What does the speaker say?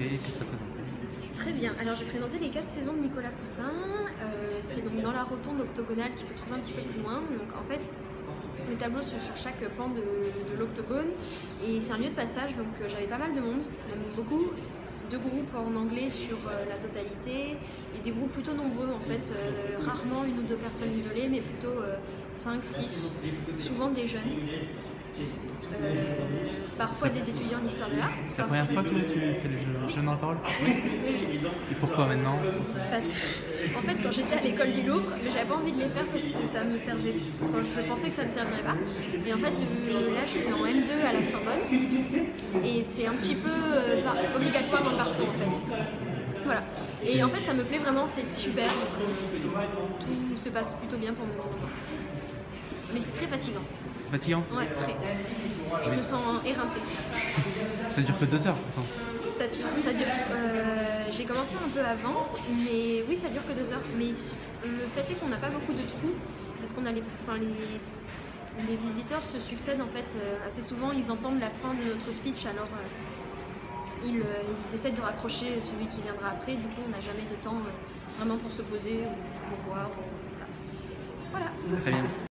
fait, qu'est-ce que tu as présenté? Très bien, alors j'ai présenté les 4 saisons de Nicolas Poussin, c'est donc dans la rotonde octogonale qui se trouve un petit peu plus loin. Donc en fait, les tableaux sont sur chaque pan de l'octogone et c'est un lieu de passage, donc j'avais pas mal de monde, même beaucoup. 2 groupes en anglais sur la totalité et des groupes plutôt nombreux en fait, rarement 1 ou 2 personnes isolées mais plutôt 5, 6, souvent des jeunes, parfois des étudiants en histoire de l'art. C'est la première fois que tu fais des jeux dans la parole? Oui, oui, oui. Et pourquoi maintenant? Parce que, en fait, quand j'étais à l'école du Louvre, j'avais pas envie de les faire parce que ça me servait. Enfin, je pensais que ça me servirait pas. Et en fait, là, je suis en M2 à la Sorbonne et c'est un petit peu obligatoire dans le parcours en fait. Voilà. Et en fait, ça me plaît vraiment, c'est super. Tout se passe plutôt bien pour moi. Mais c'est très fatigant. C'est fatigant? Ouais, très. Je me sens éreintée. Ça dure que 2 heures pourtant. Ça dure. J'ai commencé un peu avant, mais oui, ça dure que 2 heures. Mais le fait est qu'on n'a pas beaucoup de trous, parce qu'on a les visiteurs se succèdent en fait assez souvent. Ils entendent la fin de notre speech, alors ils essaient de raccrocher celui qui viendra après. Du coup, on n'a jamais de temps vraiment pour se poser ou pour boire. Voilà. Très bien.